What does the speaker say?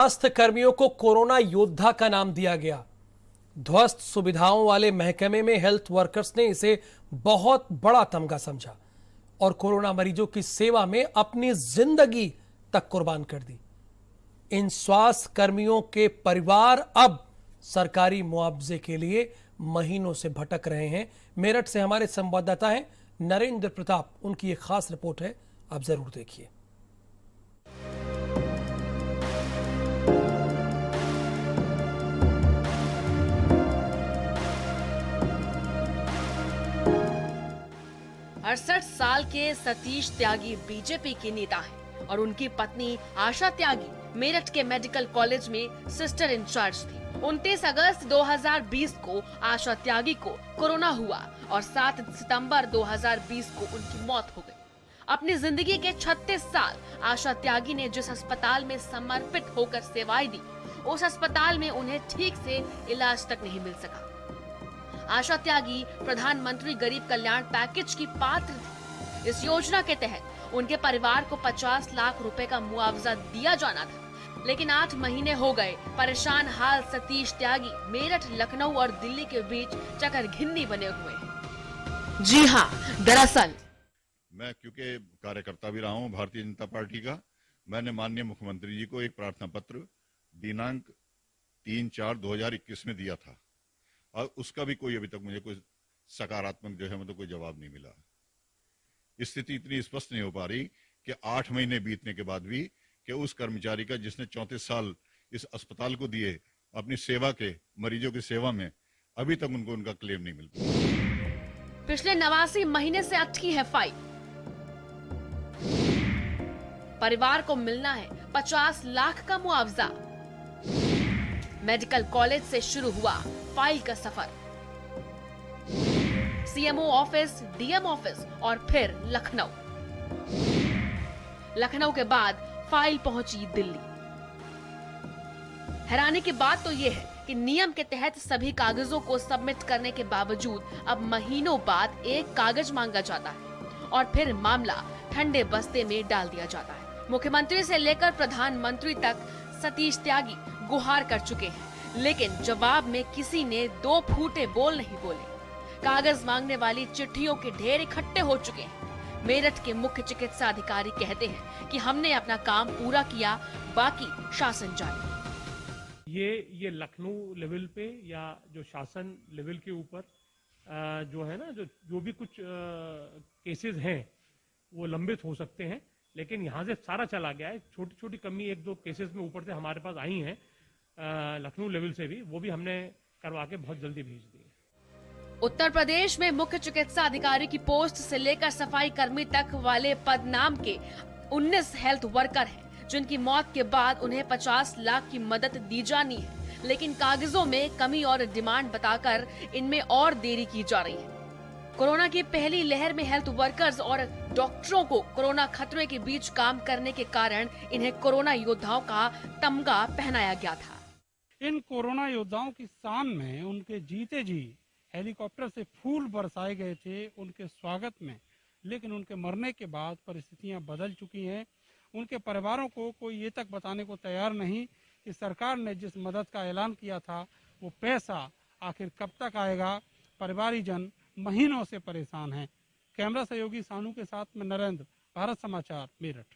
स्वास्थ्य कर्मियों को कोरोना योद्धा का नाम दिया गया। ध्वस्त सुविधाओं वाले महकमे में हेल्थ वर्कर्स ने इसे बहुत बड़ा तमगा समझा और कोरोना मरीजों की सेवा में अपनी जिंदगी तक कुर्बान कर दी। इन स्वास्थ्य कर्मियों के परिवार अब सरकारी मुआवजे के लिए महीनों से भटक रहे हैं। मेरठ से हमारे संवाददाता हैं नरेंद्र प्रताप, उनकी एक खास रिपोर्ट है, आप जरूर देखिए। अड़सठ साल के सतीश त्यागी बीजेपी के नेता हैं और उनकी पत्नी आशा त्यागी मेरठ के मेडिकल कॉलेज में सिस्टर इंचार्ज थी। 29 अगस्त 2020 को आशा त्यागी को कोरोना हुआ और 7 सितंबर 2020 को उनकी मौत हो गई। अपनी जिंदगी के 36 साल आशा त्यागी ने जिस अस्पताल में समर्पित होकर सेवाएं दी, उस अस्पताल में उन्हें ठीक से इलाज तक नहीं मिल सका। आशा त्यागी प्रधानमंत्री गरीब कल्याण पैकेज की पात्र थी। इस योजना के तहत उनके परिवार को 50 लाख रुपए का मुआवजा दिया जाना था, लेकिन 8 महीने हो गए परेशान हाल सतीश त्यागी मेरठ, लखनऊ और दिल्ली के बीच चकरघिन्नी बने हुए हैं। जी हाँ, दरअसल मैं क्योंकि कार्यकर्ता भी रहा हूँ भारतीय जनता पार्टी का, मैंने माननीय मुख्यमंत्री जी को एक प्रार्थना पत्र दिनांक 3/4/2021 में दिया था और उसका भी कोई अभी तक मुझे कोई सकारात्मक जो है मतलब कोई जवाब नहीं मिला। स्थिति इतनी स्पष्ट नहीं हो पा रही कि 8 महीने बीतने के बाद भी कि उस कर्मचारी का जिसने 34 साल इस अस्पताल को दिए अपनी सेवा के मरीजों की सेवा में, अभी तक उनको उनका क्लेम नहीं मिल पाया। पिछले 89 महीने से अटकी है फाइल। परिवार को मिलना है 50 लाख का मुआवजा। मेडिकल कॉलेज से शुरू हुआ फाइल का सफर, सीएमओ ऑफिस, डीएम ऑफिस और फिर लखनऊ। लखनऊ के बाद फाइल पहुंची दिल्ली। हैरानी की बात तो यह है कि नियम के तहत सभी कागजों को सबमिट करने के बावजूद अब महीनों बाद एक कागज मांगा जाता है और फिर मामला ठंडे बस्ते में डाल दिया जाता है। मुख्यमंत्री से लेकर प्रधानमंत्री तक सतीश त्यागी गुहार कर चुके हैं, लेकिन जवाब में किसी ने 2 फूटे बोल नहीं बोले। कागज मांगने वाली चिट्ठियों के ढेर इकट्ठे हो चुके हैं। मेरठ के मुख्य चिकित्सा अधिकारी कहते हैं कि हमने अपना काम पूरा किया, बाकी शासन जाने। ये लखनऊ लेवल पे या जो शासन लेवल के ऊपर जो है ना, जो भी कुछ केसेस हैं वो लंबित हो सकते हैं, लेकिन यहाँ से सारा चला गया है। छोटी छोटी कमी 1-2 केसेस में ऊपर से हमारे पास आई हैं लखनऊ लेवल से भी, वो भी हमने करवा के बहुत जल्दी भेज दी है। उत्तर प्रदेश में मुख्य चिकित्सा अधिकारी की पोस्ट से लेकर सफाई कर्मी तक वाले पद नाम के 19 हेल्थ वर्कर हैं, जिनकी मौत के बाद उन्हें 50 लाख की मदद दी जानी है, लेकिन कागजों में कमी और डिमांड बताकर इनमें और देरी की जा रही है। कोरोना की पहली लहर में हेल्थ वर्कर्स और डॉक्टरों को कोरोना खतरे के बीच काम करने के कारण इन्हें कोरोना योद्धाओं का तमगा पहनाया गया था। इन कोरोना योद्धाओं की शान में उनके जीते जी हेलीकॉप्टर से फूल बरसाए गए थे उनके स्वागत में, लेकिन उनके मरने के बाद परिस्थितियां बदल चुकी हैं। उनके परिवारों को कोई ये तक बताने को तैयार नहीं कि सरकार ने जिस मदद का ऐलान किया था वो पैसा आखिर कब तक आएगा। परिवारीजन महीनों से परेशान हैं। कैमरा सहयोगी सानू के साथ में नरेंद्र, भारत समाचार, मेरठ।